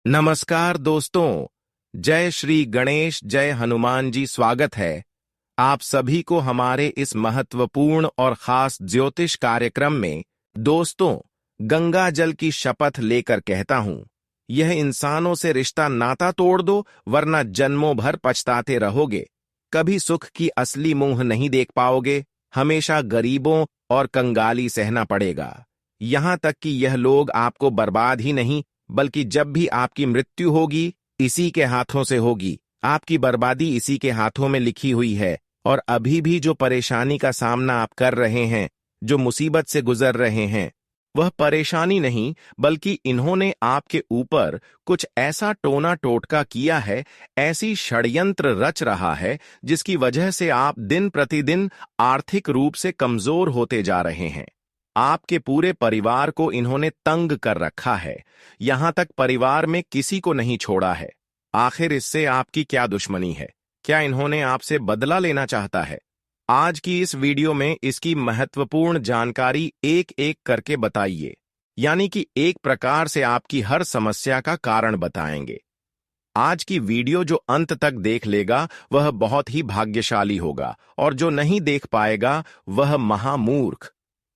नमस्कार दोस्तों। जय श्री गणेश, जय हनुमान जी। स्वागत है आप सभी को हमारे इस महत्वपूर्ण और खास ज्योतिष कार्यक्रम में। दोस्तों, गंगा जल की शपथ लेकर कहता हूं, यह इंसानों से रिश्ता नाता तोड़ दो, वरना जन्मों भर पछताते रहोगे। कभी सुख की असली मुंह नहीं देख पाओगे, हमेशा गरीबों और कंगाली सहना पड़ेगा। यहां तक कि यह लोग आपको बर्बाद ही नहीं, बल्कि जब भी आपकी मृत्यु होगी, इसी के हाथों से होगी। आपकी बर्बादी इसी के हाथों में लिखी हुई है। और अभी भी जो परेशानी का सामना आप कर रहे हैं, जो मुसीबत से गुजर रहे हैं, वह परेशानी नहीं, बल्कि इन्होंने आपके ऊपर कुछ ऐसा टोना टोटका किया है, ऐसी षड्यंत्र रच रहा है, जिसकी वजह से आप दिन प्रतिदिन आर्थिक रूप से कमजोर होते जा रहे हैं। आपके पूरे परिवार को इन्होंने तंग कर रखा है, यहां तक परिवार में किसी को नहीं छोड़ा है। आखिर इससे आपकी क्या दुश्मनी है? क्या इन्होंने आपसे बदला लेना चाहता है? आज की इस वीडियो में इसकी महत्वपूर्ण जानकारी एक एक करके बताइए, यानी कि एक प्रकार से आपकी हर समस्या का कारण बताएंगे। आज की वीडियो जो अंत तक देख लेगा वह बहुत ही भाग्यशाली होगा, और जो नहीं देख पाएगा वह महामूर्ख।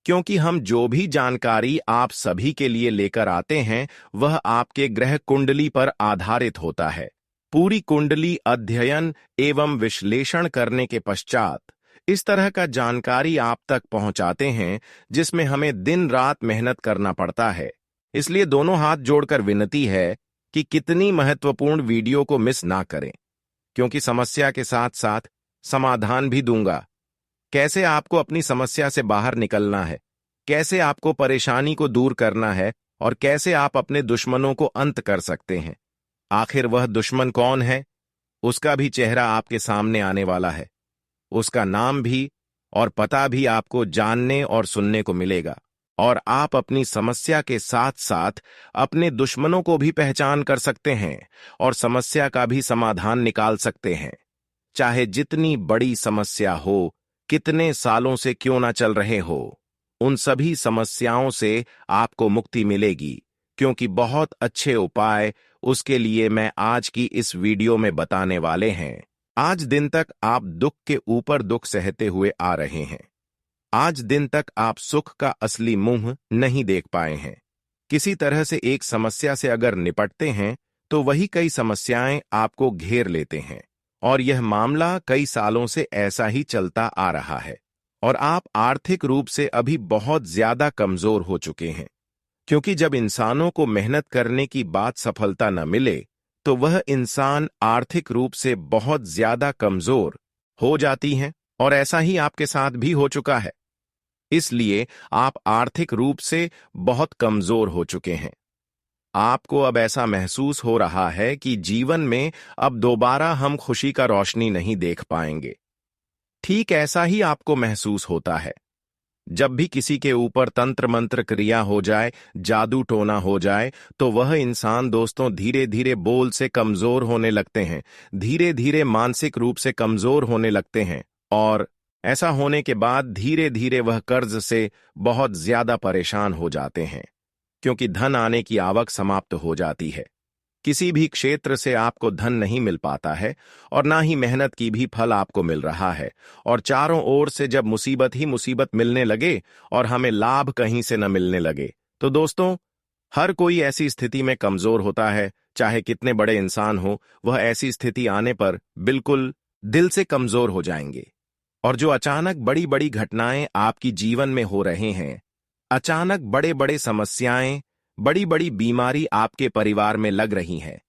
क्योंकि हम जो भी जानकारी आप सभी के लिए लेकर आते हैं, वह आपके ग्रह कुंडली पर आधारित होता है। पूरी कुंडली अध्ययन एवं विश्लेषण करने के पश्चात इस तरह का जानकारी आप तक पहुंचाते हैं, जिसमें हमें दिन रात मेहनत करना पड़ता है। इसलिए दोनों हाथ जोड़कर विनती है कि कितनी महत्वपूर्ण वीडियो को मिस ना करें, क्योंकि समस्या के साथ साथ समाधान भी दूंगा। कैसे आपको अपनी समस्या से बाहर निकलना है, कैसे आपको परेशानी को दूर करना है, और कैसे आप अपने दुश्मनों को अंत कर सकते हैं। आखिर वह दुश्मन कौन है, उसका भी चेहरा आपके सामने आने वाला है। उसका नाम भी और पता भी आपको जानने और सुनने को मिलेगा, और आप अपनी समस्या के साथ साथ अपने दुश्मनों को भी पहचान कर सकते हैं और समस्या का भी समाधान निकाल सकते हैं। चाहे जितनी बड़ी समस्या हो, कितने सालों से क्यों ना चल रहे हो, उन सभी समस्याओं से आपको मुक्ति मिलेगी, क्योंकि बहुत अच्छे उपाय उसके लिए मैं आज की इस वीडियो में बताने वाले हैं। आज दिन तक आप दुख के ऊपर दुख सहते हुए आ रहे हैं। आज दिन तक आप सुख का असली मुंह नहीं देख पाए हैं। किसी तरह से एक समस्या से अगर निपटते हैं, तो वही कई समस्याएं आपको घेर लेते हैं, और यह मामला कई सालों से ऐसा ही चलता आ रहा है। और आप आर्थिक रूप से अभी बहुत ज्यादा कमजोर हो चुके हैं, क्योंकि जब इंसानों को मेहनत करने की बात सफलता न मिले, तो वह इंसान आर्थिक रूप से बहुत ज्यादा कमजोर हो जाती हैं, और ऐसा ही आपके साथ भी हो चुका है। इसलिए आप आर्थिक रूप से बहुत कमजोर हो चुके हैं। आपको अब ऐसा महसूस हो रहा है कि जीवन में अब दोबारा हम खुशी का रोशनी नहीं देख पाएंगे। ठीक ऐसा ही आपको महसूस होता है जब भी किसी के ऊपर तंत्र मंत्र क्रिया हो जाए, जादू टोना हो जाए, तो वह इंसान दोस्तों धीरे धीरे बोल से कमजोर होने लगते हैं, धीरे धीरे मानसिक रूप से कमजोर होने लगते हैं, और ऐसा होने के बाद धीरे धीरे वह कर्ज से बहुत ज्यादा परेशान हो जाते हैं, क्योंकि धन आने की आवक समाप्त हो जाती है। किसी भी क्षेत्र से आपको धन नहीं मिल पाता है, और ना ही मेहनत की भी फल आपको मिल रहा है, और चारों ओर से जब मुसीबत ही मुसीबत मिलने लगे और हमें लाभ कहीं से न मिलने लगे, तो दोस्तों हर कोई ऐसी स्थिति में कमजोर होता है। चाहे कितने बड़े इंसान हो, वह ऐसी स्थिति आने पर बिल्कुल दिल से कमजोर हो जाएंगे। और जो अचानक बड़ी बड़ी घटनाएं आपकी जीवन में हो रहे हैं, अचानक बड़े बड़े समस्याएं, बड़ी बड़ी बीमारी आपके परिवार में लग रही हैं,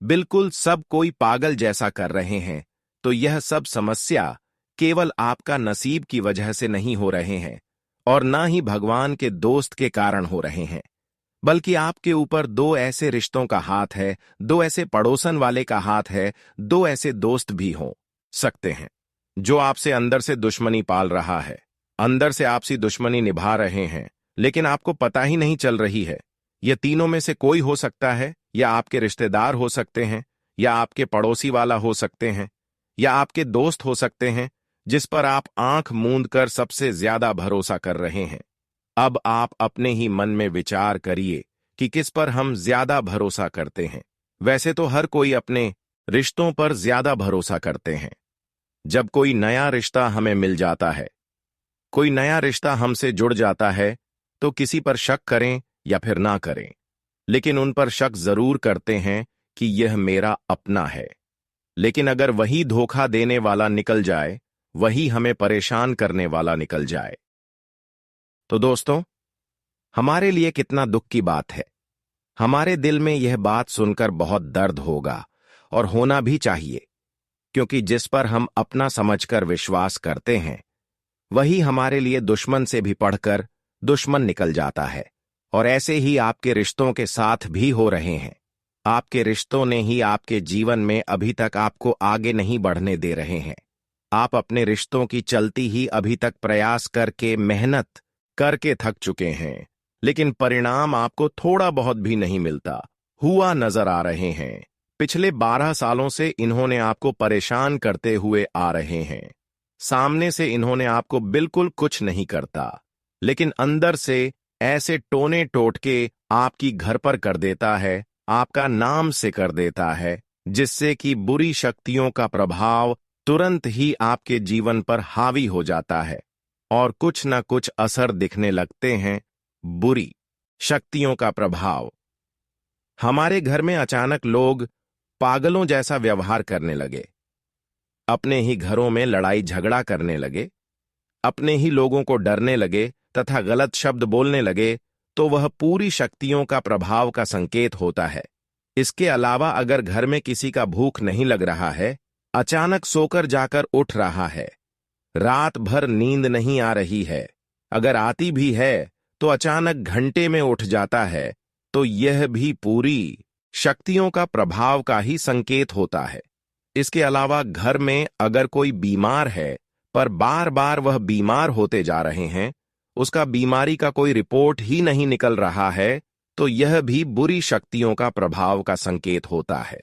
बिल्कुल सब कोई पागल जैसा कर रहे हैं, तो यह सब समस्या केवल आपका नसीब की वजह से नहीं हो रहे हैं, और ना ही भगवान के दोस्त के कारण हो रहे हैं, बल्कि आपके ऊपर दो ऐसे रिश्तों का हाथ है, दो ऐसे पड़ोसन वाले का हाथ है, दो ऐसे दोस्त भी हो सकते हैं जो आपसे अंदर से दुश्मनी पाल रहा है, अंदर से आपसी दुश्मनी निभा रहे हैं, लेकिन आपको पता ही नहीं चल रही है। यह तीनों में से कोई हो सकता है, या आपके रिश्तेदार हो सकते हैं, या आपके पड़ोसी वाला हो सकते हैं, या आपके दोस्त हो सकते हैं, जिस पर आप आंख मूंद कर सबसे ज्यादा भरोसा कर रहे हैं। अब आप अपने ही मन में विचार करिए कि किस पर हम ज्यादा भरोसा करते हैं। वैसे तो हर कोई अपने रिश्तों पर ज्यादा भरोसा करते हैं। जब कोई नया रिश्ता हमें मिल जाता है, कोई नया रिश्ता हमसे जुड़ जाता है, तो किसी पर शक करें या फिर ना करें, लेकिन उन पर शक जरूर करते हैं कि यह मेरा अपना है। लेकिन अगर वही धोखा देने वाला निकल जाए, वही हमें परेशान करने वाला निकल जाए, तो दोस्तों, हमारे लिए कितना दुख की बात है। हमारे दिल में यह बात सुनकर बहुत दर्द होगा, और होना भी चाहिए, क्योंकि जिस पर हम अपना समझकर विश्वास करते हैं, वही हमारे लिए दुश्मन से भी पढ़कर दुश्मन निकल जाता है। और ऐसे ही आपके रिश्तों के साथ भी हो रहे हैं। आपके रिश्तों ने ही आपके जीवन में अभी तक आपको आगे नहीं बढ़ने दे रहे हैं। आप अपने रिश्तों की चलती ही अभी तक प्रयास करके, मेहनत करके थक चुके हैं, लेकिन परिणाम आपको थोड़ा बहुत भी नहीं मिलता हुआ नजर आ रहे हैं। पिछले 12 सालों से इन्होंने आपको परेशान करते हुए आ रहे हैं। सामने से इन्होंने आपको बिल्कुल कुछ नहीं करता, लेकिन अंदर से ऐसे टोने टोटके आपकी घर पर कर देता है, आपका नाम से कर देता है, जिससे कि बुरी शक्तियों का प्रभाव तुरंत ही आपके जीवन पर हावी हो जाता है और कुछ न कुछ असर दिखने लगते हैं। बुरी शक्तियों का प्रभाव। हमारे घर में अचानक लोग पागलों जैसा व्यवहार करने लगे, अपने ही घरों में लड़ाई झगड़ा करने लगे, अपने ही लोगों को डरने लगे तथा गलत शब्द बोलने लगे, तो वह पूरी शक्तियों का प्रभाव का संकेत होता है। इसके अलावा अगर घर में किसी का भूख नहीं लग रहा है, अचानक सोकर जाकर उठ रहा है, रात भर नींद नहीं आ रही है, अगर आती भी है तो अचानक घंटे में उठ जाता है, तो यह भी पूरी शक्तियों का प्रभाव का ही संकेत होता है। इसके अलावा घर में अगर कोई बीमार है, पर बार बार वह बीमार होते जा रहे हैं, उसका बीमारी का कोई रिपोर्ट ही नहीं निकल रहा है, तो यह भी बुरी शक्तियों का प्रभाव का संकेत होता है।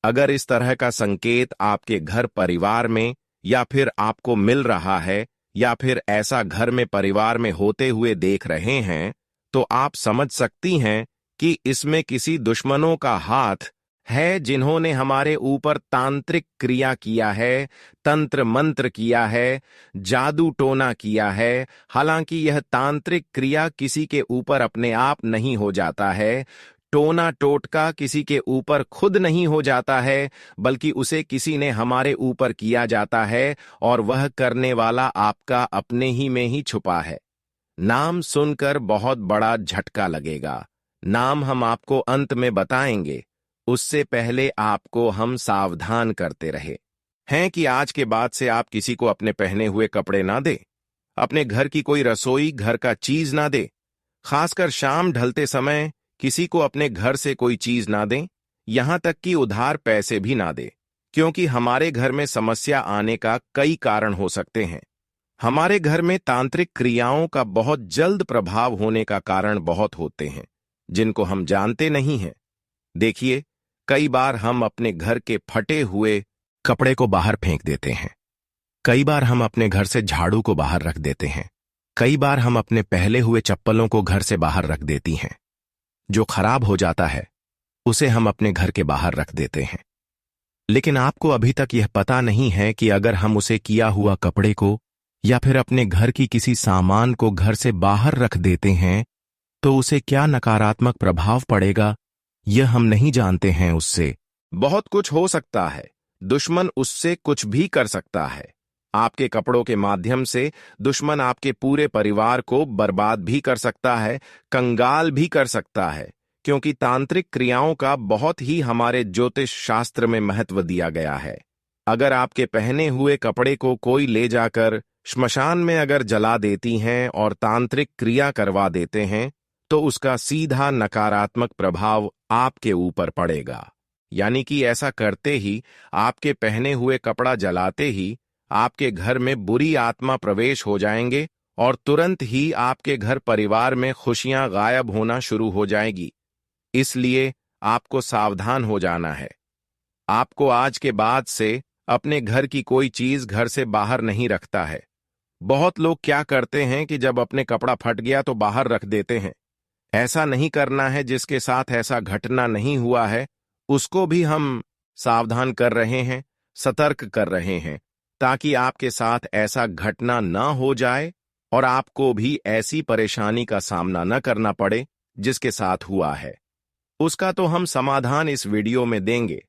अगर इस तरह का संकेत आपके घर परिवार में या फिर आपको मिल रहा है, या फिर ऐसा घर में परिवार में होते हुए देख रहे हैं, तो आप समझ सकती हैं कि इसमें किसी दुश्मनों का हाथ है, जिन्होंने हमारे ऊपर तांत्रिक क्रिया किया है, तंत्र मंत्र किया है, जादू टोना किया है। हालांकि यह तांत्रिक क्रिया किसी के ऊपर अपने आप नहीं हो जाता है, टोना टोटका किसी के ऊपर खुद नहीं हो जाता है, बल्कि उसे किसी ने हमारे ऊपर किया जाता है, और वह करने वाला आपका अपने ही में ही छुपा है। नाम सुनकर बहुत बड़ा झटका लगेगा। नाम हम आपको अंत में बताएंगे, उससे पहले आपको हम सावधान करते रहे हैं कि आज के बाद से आप किसी को अपने पहने हुए कपड़े ना दें, अपने घर की कोई रसोई, घर का चीज ना दें, खासकर शाम ढलते समय किसी को अपने घर से कोई चीज ना दें, यहां तक कि उधार पैसे भी ना दें, क्योंकि हमारे घर में समस्या आने का कई कारण हो सकते हैं। हमारे घर में तांत्रिक क्रियाओं का बहुत जल्द प्रभाव होने का कारण बहुत होते हैं, जिनको हम जानते नहीं हैं। देखिए, कई बार हम अपने घर के फटे हुए कपड़े को बाहर फेंक देते हैं, कई बार हम अपने घर से झाड़ू को बाहर रख देते हैं, कई बार हम अपने पहले हुए चप्पलों को घर से बाहर रख देती हैं। जो खराब हो जाता है उसे हम अपने घर के बाहर रख देते हैं, लेकिन आपको अभी तक यह पता नहीं है कि अगर हम उसे किया हुआ कपड़े को या फिर अपने घर की किसी सामान को घर से बाहर रख देते हैं, तो उसे क्या नकारात्मक प्रभाव पड़ेगा, यह हम नहीं जानते हैं। उससे बहुत कुछ हो सकता है, दुश्मन उससे कुछ भी कर सकता है। आपके कपड़ों के माध्यम से दुश्मन आपके पूरे परिवार को बर्बाद भी कर सकता है, कंगाल भी कर सकता है, क्योंकि तांत्रिक क्रियाओं का बहुत ही हमारे ज्योतिष शास्त्र में महत्व दिया गया है। अगर आपके पहने हुए कपड़े को कोई ले जाकर श्मशान में अगर जला देती हैं और तांत्रिक क्रिया करवा देते हैं, तो उसका सीधा नकारात्मक प्रभाव आपके ऊपर पड़ेगा। यानी कि ऐसा करते ही, आपके पहने हुए कपड़ा जलाते ही आपके घर में बुरी आत्मा प्रवेश हो जाएंगे और तुरंत ही आपके घर परिवार में खुशियां गायब होना शुरू हो जाएगी। इसलिए आपको सावधान हो जाना है। आपको आज के बाद से अपने घर की कोई चीज घर से बाहर नहीं रखता है। बहुत लोग क्या करते हैं कि जब अपने कपड़ा फट गया तो बाहर रख देते हैं। ऐसा नहीं करना है। जिसके साथ ऐसा घटना नहीं हुआ है उसको भी हम सावधान कर रहे हैं, सतर्क कर रहे हैं, ताकि आपके साथ ऐसा घटना ना हो जाए और आपको भी ऐसी परेशानी का सामना न करना पड़े जिसके साथ हुआ है। उसका तो हम समाधान इस वीडियो में देंगे।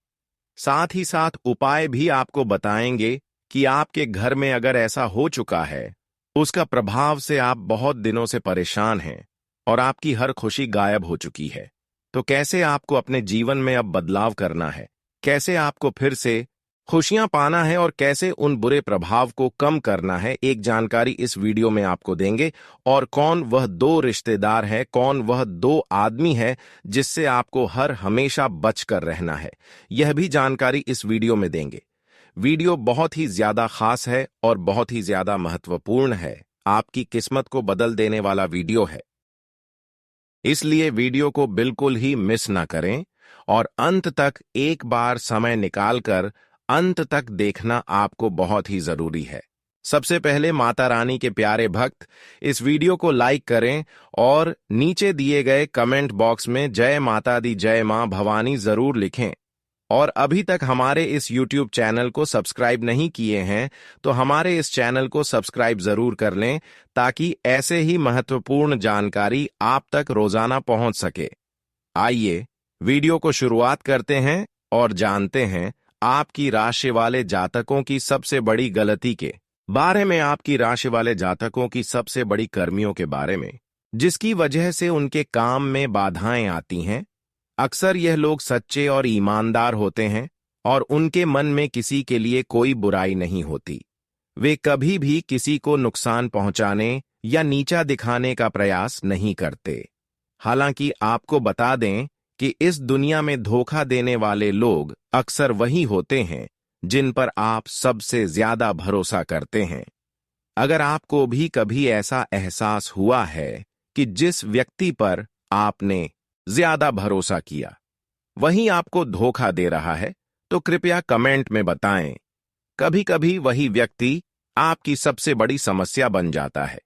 साथ ही साथ उपाय भी आपको बताएंगे कि आपके घर में अगर ऐसा हो चुका है, उसका प्रभाव से आप बहुत दिनों से परेशान हैं और आपकी हर खुशी गायब हो चुकी है, तो कैसे आपको अपने जीवन में अब बदलाव करना है, कैसे आपको फिर से खुशियां पाना है और कैसे उन बुरे प्रभाव को कम करना है, एक जानकारी इस वीडियो में आपको देंगे। और कौन वह 2 रिश्तेदार है, कौन वह 2 आदमी है जिससे आपको हर हमेशा बचकर रहना है, यह भी जानकारी इस वीडियो में देंगे। वीडियो बहुत ही ज्यादा खास है और बहुत ही ज्यादा महत्वपूर्ण है, आपकी किस्मत को बदल देने वाला वीडियो है, इसलिए वीडियो को बिल्कुल ही मिस ना करें और अंत तक एक बार समय निकालकर अंत तक देखना आपको बहुत ही जरूरी है। सबसे पहले माता रानी के प्यारे भक्त इस वीडियो को लाइक करें और नीचे दिए गए कमेंट बॉक्स में जय माता दी, जय मां भवानी जरूर लिखें। और अभी तक हमारे इस YouTube चैनल को सब्सक्राइब नहीं किए हैं तो हमारे इस चैनल को सब्सक्राइब जरूर कर लें, ताकि ऐसे ही महत्वपूर्ण जानकारी आप तक रोजाना पहुंच सके। आइए वीडियो को शुरुआत करते हैं और जानते हैं आपकी राशि वाले जातकों की सबसे बड़ी गलती के बारे में, आपकी राशि वाले जातकों की सबसे बड़ी कर्मियों के बारे में, जिसकी वजह से उनके काम में बाधाएं आती हैं। अक्सर यह लोग सच्चे और ईमानदार होते हैं और उनके मन में किसी के लिए कोई बुराई नहीं होती। वे कभी भी किसी को नुकसान पहुंचाने या नीचा दिखाने का प्रयास नहीं करते। हालांकि आपको बता दें कि इस दुनिया में धोखा देने वाले लोग अक्सर वही होते हैं जिन पर आप सबसे ज्यादा भरोसा करते हैं। अगर आपको भी कभी ऐसा एहसास हुआ है कि जिस व्यक्ति पर आपने ज्यादा भरोसा किया वही आपको धोखा दे रहा है, तो कृपया कमेंट में बताएं। कभी कभी वही व्यक्ति आपकी सबसे बड़ी समस्या बन जाता है।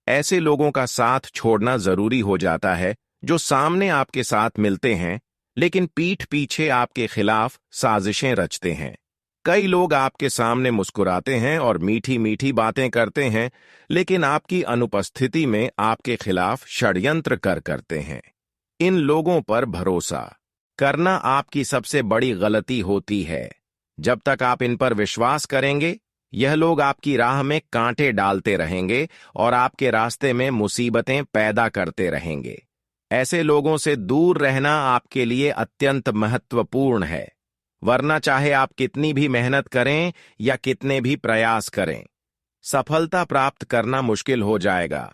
ऐसे लोगों का साथ छोड़ना जरूरी हो जाता है जो सामने आपके साथ मिलते हैं लेकिन पीठ पीछे आपके खिलाफ साजिशें रचते हैं। कई लोग आपके सामने मुस्कुराते हैं और मीठी मीठी बातें करते हैं, लेकिन आपकी अनुपस्थिति में आपके खिलाफ षड्यंत्र करते हैं। इन लोगों पर भरोसा करना आपकी सबसे बड़ी गलती होती है। जब तक आप इन पर विश्वास करेंगे, यह लोग आपकी राह में कांटे डालते रहेंगे और आपके रास्ते में मुसीबतें पैदा करते रहेंगे। ऐसे लोगों से दूर रहना आपके लिए अत्यंत महत्वपूर्ण है, वरना चाहे आप कितनी भी मेहनत करें या कितने भी प्रयास करें, सफलता प्राप्त करना मुश्किल हो जाएगा।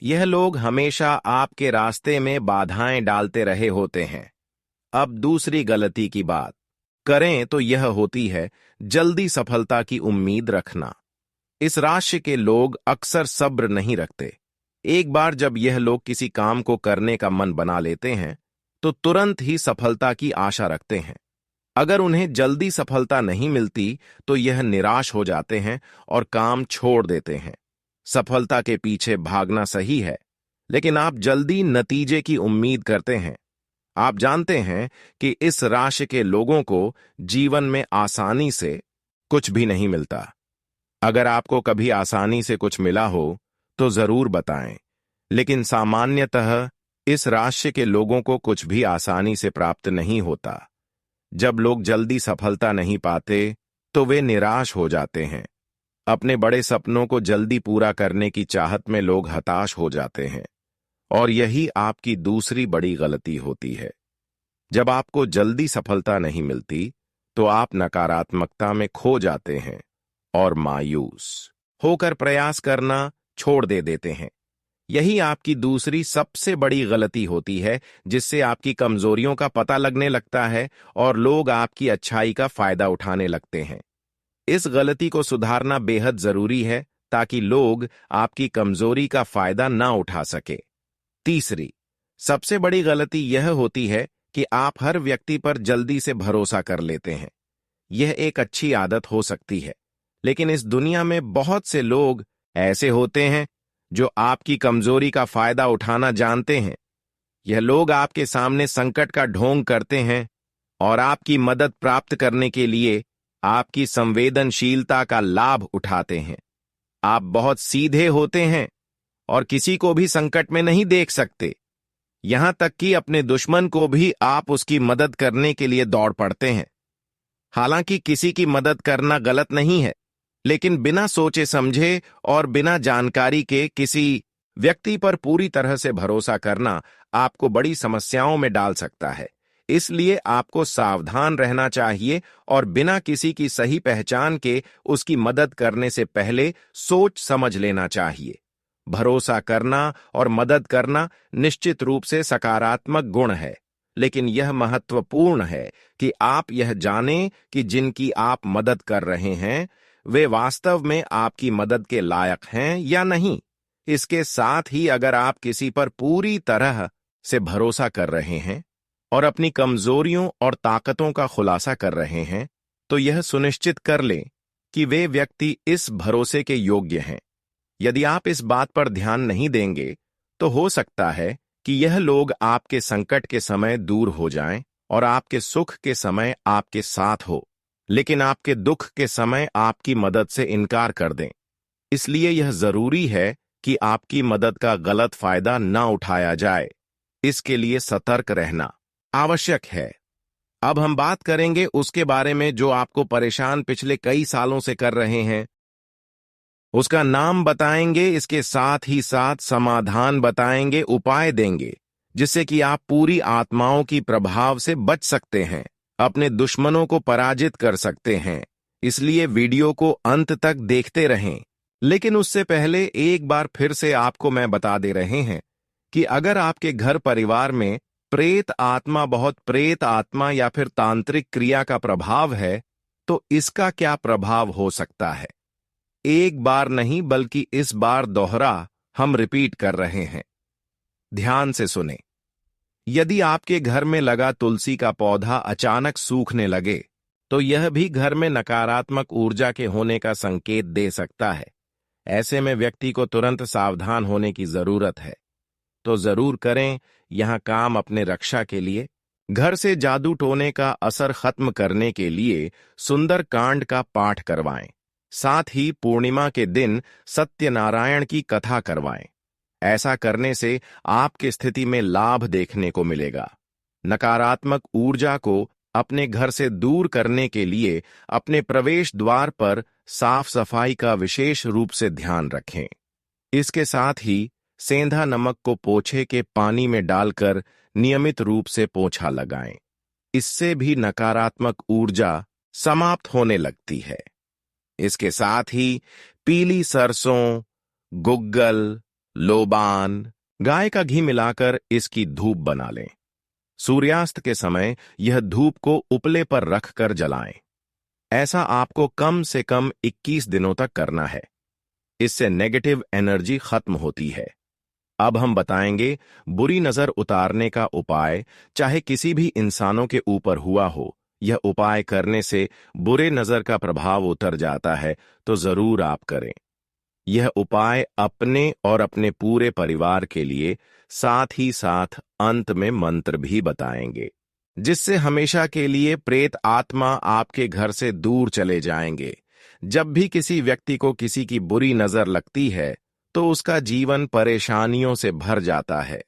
यह लोग हमेशा आपके रास्ते में बाधाएं डालते रहे होते हैं। अब दूसरी गलती की बात करें तो यह होती है जल्दी सफलता की उम्मीद रखना। इस राशि के लोग अक्सर सब्र नहीं रखते। एक बार जब यह लोग किसी काम को करने का मन बना लेते हैं तो तुरंत ही सफलता की आशा रखते हैं। अगर उन्हें जल्दी सफलता नहीं मिलती तो यह निराश हो जाते हैं और काम छोड़ देते हैं। सफलता के पीछे भागना सही है, लेकिन आप जल्दी नतीजे की उम्मीद करते हैं। आप जानते हैं कि इस राशि के लोगों को जीवन में आसानी से कुछ भी नहीं मिलता। अगर आपको कभी आसानी से कुछ मिला हो तो जरूर बताएं, लेकिन सामान्यतः इस राशि के लोगों को कुछ भी आसानी से प्राप्त नहीं होता। जब लोग जल्दी सफलता नहीं पाते तो वे निराश हो जाते हैं। अपने बड़े सपनों को जल्दी पूरा करने की चाहत में लोग हताश हो जाते हैं, और यही आपकी दूसरी बड़ी गलती होती है। जब आपको जल्दी सफलता नहीं मिलती तो आप नकारात्मकता में खो जाते हैं और मायूस होकर प्रयास करना छोड़ देते हैं। यही आपकी दूसरी सबसे बड़ी गलती होती है, जिससे आपकी कमजोरियों का पता लगने लगता है और लोग आपकी अच्छाई का फायदा उठाने लगते हैं। इस गलती को सुधारना बेहद जरूरी है ताकि लोग आपकी कमजोरी का फायदा ना उठा सके। तीसरी सबसे बड़ी गलती यह होती है कि आप हर व्यक्ति पर जल्दी से भरोसा कर लेते हैं। यह एक अच्छी आदत हो सकती है, लेकिन इस दुनिया में बहुत से लोग ऐसे होते हैं जो आपकी कमजोरी का फायदा उठाना जानते हैं। यह लोग आपके सामने संकट का ढोंग करते हैं, और आपकी मदद प्राप्त करने के लिए आपकी संवेदनशीलता का लाभ उठाते हैं। आप बहुत सीधे होते हैं और किसी को भी संकट में नहीं देख सकते। यहां तक कि अपने दुश्मन को भी आप उसकी मदद करने के लिए दौड़ पड़ते हैं। हालांकि किसी की मदद करना गलत नहीं है, लेकिन बिना सोचे समझे और बिना जानकारी के किसी व्यक्ति पर पूरी तरह से भरोसा करना आपको बड़ी समस्याओं में डाल सकता है। इसलिए आपको सावधान रहना चाहिए और बिना किसी की सही पहचान के उसकी मदद करने से पहले सोच समझ लेना चाहिए। भरोसा करना और मदद करना निश्चित रूप से सकारात्मक गुण है, लेकिन यह महत्वपूर्ण है कि आप यह जानें कि जिनकी आप मदद कर रहे हैं वे वास्तव में आपकी मदद के लायक हैं या नहीं। इसके साथ ही अगर आप किसी पर पूरी तरह से भरोसा कर रहे हैं और अपनी कमजोरियों और ताकतों का खुलासा कर रहे हैं, तो यह सुनिश्चित कर लें कि वे व्यक्ति इस भरोसे के योग्य हैं। यदि आप इस बात पर ध्यान नहीं देंगे तो हो सकता है कि यह लोग आपके संकट के समय दूर हो जाएं और आपके सुख के समय आपके साथ हो, लेकिन आपके दुख के समय आपकी मदद से इनकार कर दें। इसलिए यह जरूरी है कि आपकी मदद का गलत फायदा न उठाया जाए। इसके लिए सतर्क रहना आवश्यक है। अब हम बात करेंगे उसके बारे में जो आपको परेशान पिछले कई सालों से कर रहे हैं। उसका नाम बताएंगे, इसके साथ ही साथ समाधान बताएंगे, उपाय देंगे जिससे कि आप पूरी आत्माओं की प्रभाव से बच सकते हैं, अपने दुश्मनों को पराजित कर सकते हैं। इसलिए वीडियो को अंत तक देखते रहें। लेकिन उससे पहले एक बार फिर से आपको मैं बता दे रहे हैं कि अगर आपके घर परिवार में प्रेत आत्मा, बहुत प्रेत आत्मा या फिर तांत्रिक क्रिया का प्रभाव है, तो इसका क्या प्रभाव हो सकता है। एक बार नहीं बल्कि इस बार दोहरा हम रिपीट कर रहे हैं। ध्यान से सुने। यदि आपके घर में लगा तुलसी का पौधा अचानक सूखने लगे तो यह भी घर में नकारात्मक ऊर्जा के होने का संकेत दे सकता है। ऐसे में व्यक्ति को तुरंत सावधान होने की जरूरत है। तो जरूर करें यहां काम अपने रक्षा के लिए। घर से जादू टोने का असर खत्म करने के लिए सुंदर कांड का पाठ करवाएं। साथ ही पूर्णिमा के दिन सत्यनारायण की कथा करवाएं। ऐसा करने से आपकी स्थिति में लाभ देखने को मिलेगा। नकारात्मक ऊर्जा को अपने घर से दूर करने के लिए अपने प्रवेश द्वार पर साफ सफाई का विशेष रूप से ध्यान रखें। इसके साथ ही सेंधा नमक को पोछे के पानी में डालकर नियमित रूप से पोछा लगाएं। इससे भी नकारात्मक ऊर्जा समाप्त होने लगती है। इसके साथ ही पीली सरसों, गुग्गल, लोबान, गाय का घी मिलाकर इसकी धूप बना लें। सूर्यास्त के समय यह धूप को उपले पर रखकर जलाएं। ऐसा आपको कम से कम 21 दिनों तक करना है। इससे नेगेटिव एनर्जी खत्म होती है। अब हम बताएंगे बुरी नजर उतारने का उपाय। चाहे किसी भी इंसानों के ऊपर हुआ हो, यह उपाय करने से बुरे नजर का प्रभाव उतर जाता है, तो जरूर आप करें। यह उपाय अपने और अपने पूरे परिवार के लिए, साथ ही साथ अंत में मंत्र भी बताएंगे, जिससे हमेशा के लिए प्रेत आत्मा आपके घर से दूर चले जाएंगे। जब भी किसी व्यक्ति को किसी की बुरी नजर लगती है तो उसका जीवन परेशानियों से भर जाता है।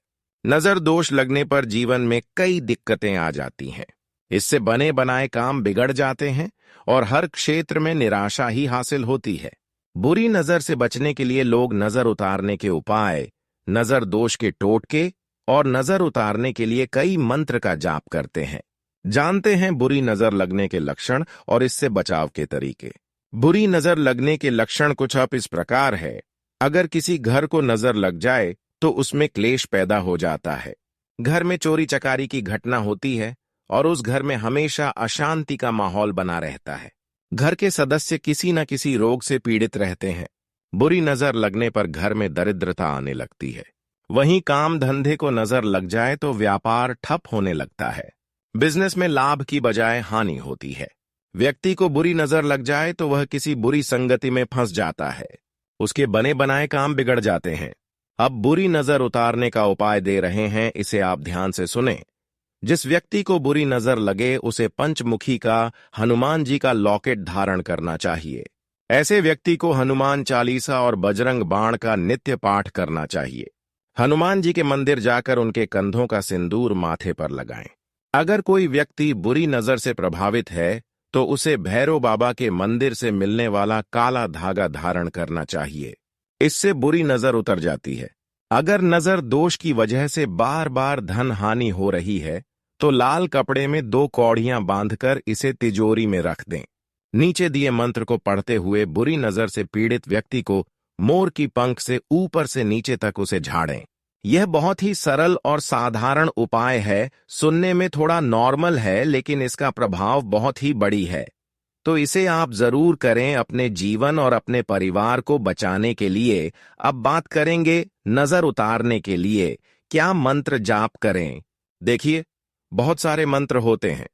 नजर दोष लगने पर जीवन में कई दिक्कतें आ जाती हैं। इससे बने बनाए काम बिगड़ जाते हैं और हर क्षेत्र में निराशा ही हासिल होती है। बुरी नजर से बचने के लिए लोग नजर उतारने के उपाय, नजर दोष के टोटके और नजर उतारने के लिए कई मंत्र का जाप करते हैं। जानते हैं बुरी नजर लगने के लक्षण और इससे बचाव के तरीके। बुरी नजर लगने के लक्षण कुछ अब इस प्रकार है। अगर किसी घर को नजर लग जाए तो उसमें क्लेश पैदा हो जाता है। घर में चोरी चकारी की घटना होती है और उस घर में हमेशा अशांति का माहौल बना रहता है। घर के सदस्य किसी न किसी रोग से पीड़ित रहते हैं। बुरी नजर लगने पर घर में दरिद्रता आने लगती है। वहीं काम धंधे को नजर लग जाए तो व्यापार ठप होने लगता है। बिजनेस में लाभ की बजाय हानि होती है। व्यक्ति को बुरी नजर लग जाए तो वह किसी बुरी संगति में फंस जाता है। उसके बने बनाए काम बिगड़ जाते हैं। अब बुरी नजर उतारने का उपाय दे रहे हैं, इसे आप ध्यान से सुनें। जिस व्यक्ति को बुरी नजर लगे उसे पंचमुखी का हनुमान जी का लॉकेट धारण करना चाहिए। ऐसे व्यक्ति को हनुमान चालीसा और बजरंग बाण का नित्य पाठ करना चाहिए। हनुमान जी के मंदिर जाकर उनके कंधों का सिंदूर माथे पर लगाएं। अगर कोई व्यक्ति बुरी नजर से प्रभावित है तो उसे भैरव बाबा के मंदिर से मिलने वाला काला धागा धारण करना चाहिए। इससे बुरी नजर उतर जाती है। अगर नजर दोष की वजह से बार बार धन हानि हो रही है तो लाल कपड़े में 2 कौड़ियां बांधकर इसे तिजोरी में रख दें। नीचे दिए मंत्र को पढ़ते हुए बुरी नजर से पीड़ित व्यक्ति को मोर की पंख से ऊपर से नीचे तक उसे झाड़ें। यह बहुत ही सरल और साधारण उपाय है। सुनने में थोड़ा नॉर्मल है लेकिन इसका प्रभाव बहुत ही बड़ी है, तो इसे आप जरूर करें अपने जीवन और अपने परिवार को बचाने के लिए। अब बात करेंगे नजर उतारने के लिए क्या मंत्र जाप करें। देखिए, बहुत सारे मंत्र होते हैं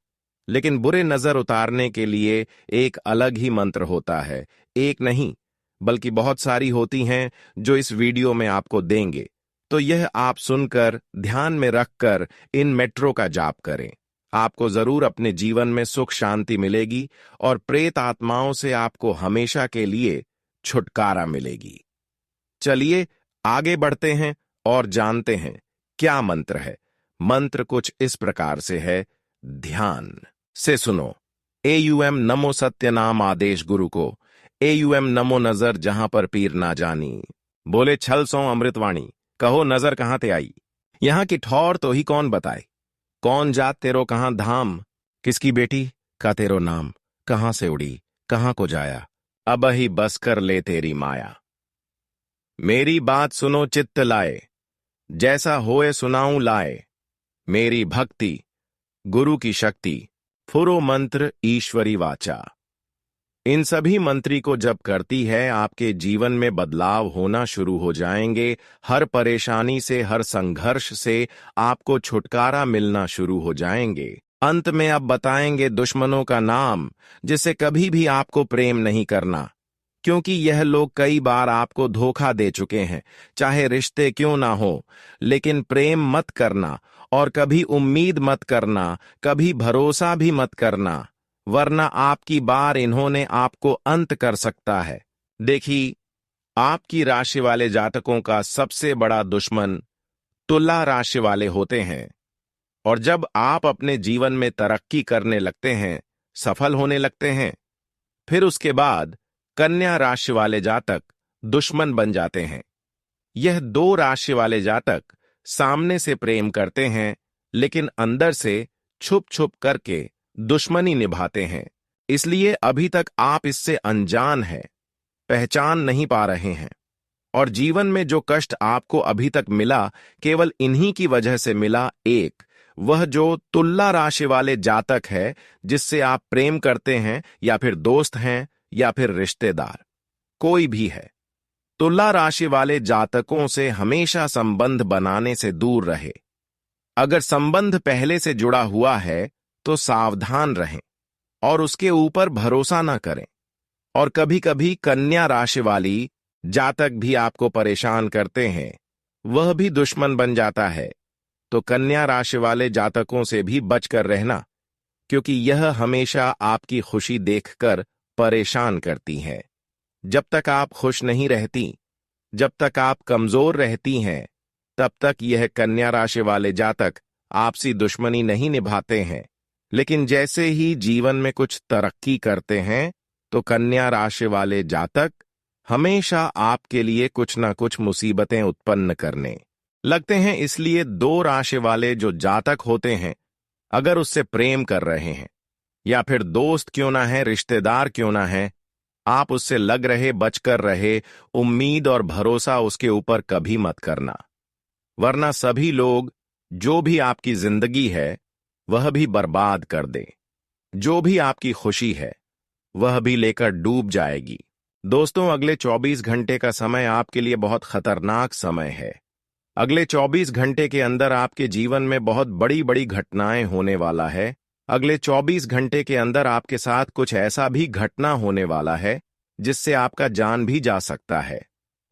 लेकिन बुरे नजर उतारने के लिए एक अलग ही मंत्र होता है। एक नहीं बल्कि बहुत सारी होती हैं जो इस वीडियो में आपको देंगे, तो यह आप सुनकर ध्यान में रखकर इन मेट्रो का जाप करें। आपको जरूर अपने जीवन में सुख शांति मिलेगी और प्रेत आत्माओं से आपको हमेशा के लिए छुटकारा मिलेगी। चलिए आगे बढ़ते हैं और जानते हैं क्या मंत्र है। मंत्र कुछ इस प्रकार से है, ध्यान से सुनो। एयुएम नमो सत्यनाम आदेश गुरु को, एयुएम नमो नजर जहां पर पीर ना जानी। बोले छल सो अमृतवाणी, कहो नजर कहां ते आई। यहां की ठौर तो ही कौन बताए, कौन जात तेरो कहां धाम, किसकी बेटी का तेरो नाम, कहां से उड़ी कहां को जाया, अब ही बस कर ले तेरी माया। मेरी बात सुनो चित्त लाए, जैसा होए सुनाऊं लाए, मेरी भक्ति गुरु की शक्ति, फुरो मंत्र ईश्वरी वाचा। इन सभी मंत्री को जब करती है आपके जीवन में बदलाव होना शुरू हो जाएंगे। हर परेशानी से, हर संघर्ष से आपको छुटकारा मिलना शुरू हो जाएंगे। अंत में अब बताएंगे दुश्मनों का नाम जिससे कभी भी आपको प्रेम नहीं करना, क्योंकि यह लोग कई बार आपको धोखा दे चुके हैं। चाहे रिश्ते क्यों ना हो, लेकिन प्रेम मत करना और कभी उम्मीद मत करना, कभी भरोसा भी मत करना, वरना आपकी बार इन्होंने आपको अंत कर सकता है। देखिए, आपकी राशि वाले जातकों का सबसे बड़ा दुश्मन तुला राशि वाले होते हैं। और जब आप अपने जीवन में तरक्की करने लगते हैं, सफल होने लगते हैं, फिर उसके बाद कन्या राशि वाले जातक दुश्मन बन जाते हैं। यह 2 राशि वाले जातक सामने से प्रेम करते हैं लेकिन अंदर से छुप छुप करके दुश्मनी निभाते हैं। इसलिए अभी तक आप इससे अनजान हैं, पहचान नहीं पा रहे हैं। और जीवन में जो कष्ट आपको अभी तक मिला केवल इन्हीं की वजह से मिला। एक, वह जो तुला राशि वाले जातक है जिससे आप प्रेम करते हैं, या फिर दोस्त हैं, या फिर रिश्तेदार, कोई भी है। तुला राशि वाले जातकों से हमेशा संबंध बनाने से दूर रहे। अगर संबंध पहले से जुड़ा हुआ है तो सावधान रहें और उसके ऊपर भरोसा ना करें। और कभी कभी कन्या राशि वाली जातक भी आपको परेशान करते हैं, वह भी दुश्मन बन जाता है। तो कन्या राशि वाले जातकों से भी बचकर रहना, क्योंकि यह हमेशा आपकी खुशी देखकर परेशान करती हैं। जब तक आप खुश नहीं रहती, जब तक आप कमजोर रहती हैं, तब तक यह कन्या राशि वाले जातक आपसी दुश्मनी नहीं निभाते हैं। लेकिन जैसे ही जीवन में कुछ तरक्की करते हैं तो कन्या राशि वाले जातक हमेशा आपके लिए कुछ ना कुछ मुसीबतें उत्पन्न करने लगते हैं। इसलिए 2 राशि वाले जो जातक होते हैं, अगर उससे प्रेम कर रहे हैं, या फिर दोस्त क्यों ना है, रिश्तेदार क्यों ना है, आप उससे लग रहे, बचकर रहे। उम्मीद और भरोसा उसके ऊपर कभी मत करना, वरना सभी लोग जो भी आपकी जिंदगी है वह भी बर्बाद कर दे। जो भी आपकी खुशी है वह भी लेकर डूब जाएगी। दोस्तों, अगले 24 घंटे का समय आपके लिए बहुत खतरनाक समय है। अगले 24 घंटे के अंदर आपके जीवन में बहुत बड़ी बड़ी घटनाएं होने वाला है। अगले 24 घंटे के अंदर आपके साथ कुछ ऐसा भी घटना होने वाला है जिससे आपका जान भी जा सकता है।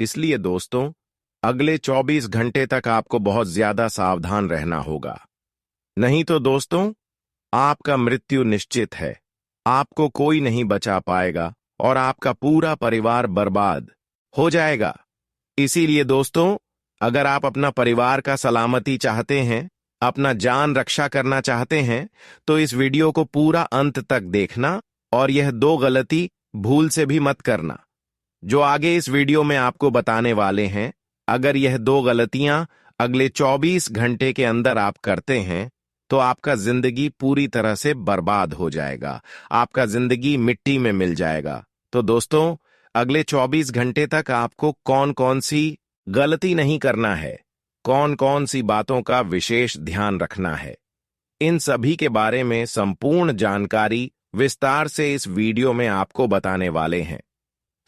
इसलिए दोस्तों, अगले 24 घंटे तक आपको बहुत ज्यादा सावधान रहना होगा। नहीं तो दोस्तों, आपका मृत्यु निश्चित है। आपको कोई नहीं बचा पाएगा और आपका पूरा परिवार बर्बाद हो जाएगा। इसीलिए दोस्तों, अगर आप अपना परिवार का सलामती चाहते हैं, अपना जान रक्षा करना चाहते हैं, तो इस वीडियो को पूरा अंत तक देखना और यह दो गलती भूल से भी मत करना जो आगे इस वीडियो में आपको बताने वाले हैं। अगर यह दो गलतियां अगले 24 घंटे के अंदर आप करते हैं तो आपका जिंदगी पूरी तरह से बर्बाद हो जाएगा, आपका जिंदगी मिट्टी में मिल जाएगा। तो दोस्तों, अगले 24 घंटे तक आपको कौन कौन सी गलती नहीं करना है, कौन कौन सी बातों का विशेष ध्यान रखना है, इन सभी के बारे में संपूर्ण जानकारी विस्तार से इस वीडियो में आपको बताने वाले हैं।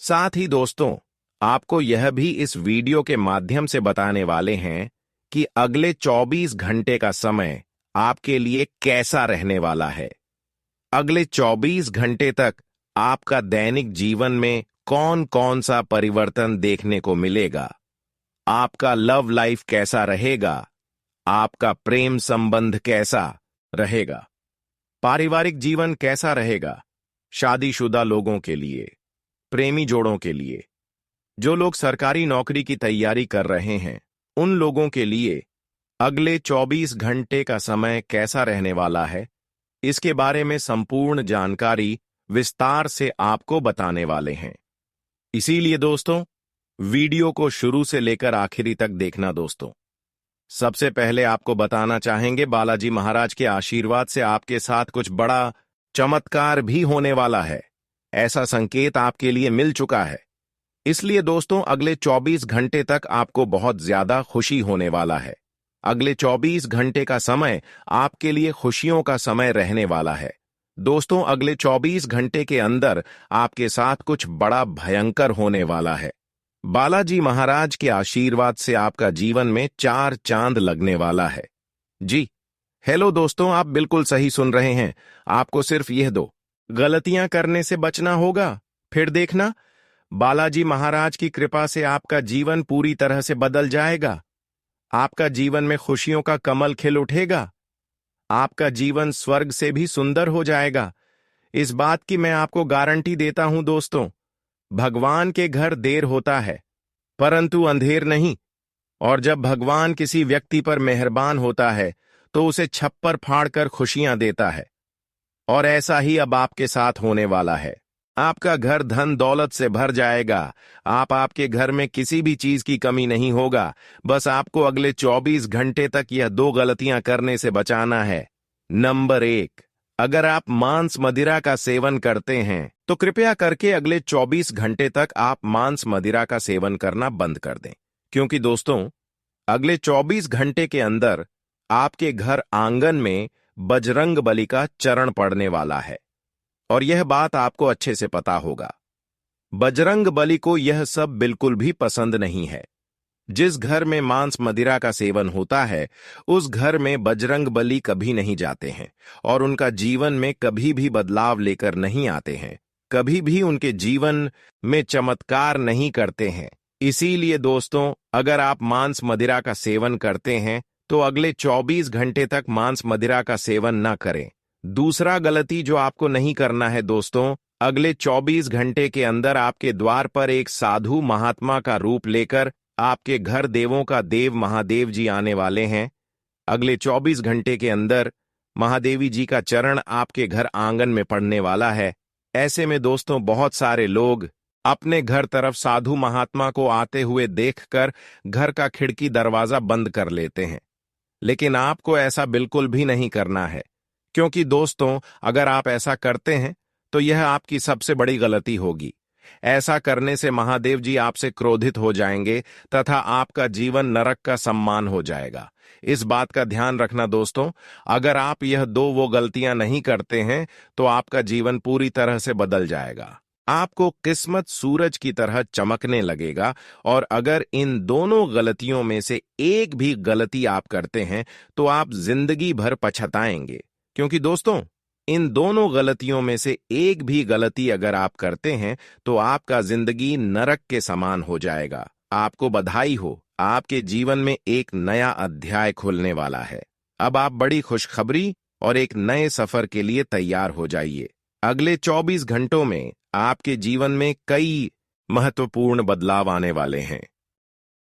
साथ ही दोस्तों, आपको यह भी इस वीडियो के माध्यम से बताने वाले हैं कि अगले 24 घंटे का समय आपके लिए कैसा रहने वाला है। अगले 24 घंटे तक आपका दैनिक जीवन में कौन कौन सा परिवर्तन देखने को मिलेगा, आपका लव लाइफ कैसा रहेगा, आपका प्रेम संबंध कैसा रहेगा, पारिवारिक जीवन कैसा रहेगा, शादीशुदा लोगों के लिए, प्रेमी जोड़ों के लिए, जो लोग सरकारी नौकरी की तैयारी कर रहे हैं, उन लोगों के लिए अगले 24 घंटे का समय कैसा रहने वाला है, इसके बारे में संपूर्ण जानकारी विस्तार से आपको बताने वाले हैं। इसीलिए दोस्तों, वीडियो को शुरू से लेकर आखिरी तक देखना। दोस्तों, सबसे पहले आपको बताना चाहेंगे, बालाजी महाराज के आशीर्वाद से आपके साथ कुछ बड़ा चमत्कार भी होने वाला है। ऐसा संकेत आपके लिए मिल चुका है। इसलिए दोस्तों, अगले 24 घंटे तक आपको बहुत ज्यादा खुशी होने वाला है। अगले 24 घंटे का समय आपके लिए खुशियों का समय रहने वाला है। दोस्तों, अगले 24 घंटे के अंदर आपके साथ कुछ बड़ा भयंकर होने वाला है। बालाजी महाराज के आशीर्वाद से आपका जीवन में 4 चांद लगने वाला है। जी हेलो दोस्तों, आप बिल्कुल सही सुन रहे हैं। आपको सिर्फ यह दो गलतियां करने से बचना होगा। फिर देखना, बालाजी महाराज की कृपा से आपका जीवन पूरी तरह से बदल जाएगा। आपका जीवन में खुशियों का कमल खिल उठेगा। आपका जीवन स्वर्ग से भी सुंदर हो जाएगा। इस बात की मैं आपको गारंटी देता हूं दोस्तों। भगवान के घर देर होता है परंतु अंधेर नहीं। और जब भगवान किसी व्यक्ति पर मेहरबान होता है तो उसे छप्पर फाड़कर खुशियां देता है। और ऐसा ही अब आपके साथ होने वाला है। आपका घर धन दौलत से भर जाएगा। आपके घर में किसी भी चीज की कमी नहीं होगा। बस आपको अगले 24 घंटे तक यह दो गलतियां करने से बचाना है। नंबर 1, अगर आप मांस मदिरा का सेवन करते हैं तो कृपया करके अगले 24 घंटे तक आप मांस मदिरा का सेवन करना बंद कर दें। क्योंकि दोस्तों, अगले 24 घंटे के अंदर आपके घर आंगन में बजरंग बली का चरण पड़ने वाला है। और यह बात आपको अच्छे से पता होगा। बजरंग बली को यह सब बिल्कुल भी पसंद नहीं है। जिस घर में मांस मदिरा का सेवन होता है उस घर में बजरंग बली कभी नहीं जाते हैं और उनका जीवन में कभी भी बदलाव लेकर नहीं आते हैं, कभी भी उनके जीवन में चमत्कार नहीं करते हैं। इसीलिए दोस्तों, अगर आप मांस मदिरा का सेवन करते हैं तो अगले 24 घंटे तक मांस मदिरा का सेवन न करें। दूसरा गलती जो आपको नहीं करना है दोस्तों, अगले 24 घंटे के अंदर आपके द्वार पर एक साधु महात्मा का रूप लेकर आपके घर देवों का देव महादेव जी आने वाले हैं। अगले 24 घंटे के अंदर महादेवी जी का चरण आपके घर आंगन में पड़ने वाला है। ऐसे में दोस्तों, बहुत सारे लोग अपने घर तरफ साधु महात्मा को आते हुए देखकर घर का खिड़की दरवाजा बंद कर लेते हैं। लेकिन आपको ऐसा बिल्कुल भी नहीं करना है। क्योंकि दोस्तों, अगर आप ऐसा करते हैं तो यह आपकी सबसे बड़ी गलती होगी। ऐसा करने से महादेव जी आपसे क्रोधित हो जाएंगे तथा आपका जीवन नरक का सम्मान हो जाएगा। इस बात का ध्यान रखना दोस्तों। अगर आप यह वो गलतियां नहीं करते हैं तो आपका जीवन पूरी तरह से बदल जाएगा। आपको किस्मत सूरज की तरह चमकने लगेगा। और अगर इन दोनों गलतियों में से एक भी गलती आप करते हैं तो आप जिंदगी भर पछताएंगे। क्योंकि दोस्तों, इन दोनों गलतियों में से एक भी गलती अगर आप करते हैं तो आपका जिंदगी नरक के समान हो जाएगा। आपको बधाई हो, आपके जीवन में एक नया अध्याय खुलने वाला है। अब आप बड़ी खुशखबरी और एक नए सफर के लिए तैयार हो जाइए। अगले 24 घंटों में आपके जीवन में कई महत्वपूर्ण बदलाव आने वाले हैं।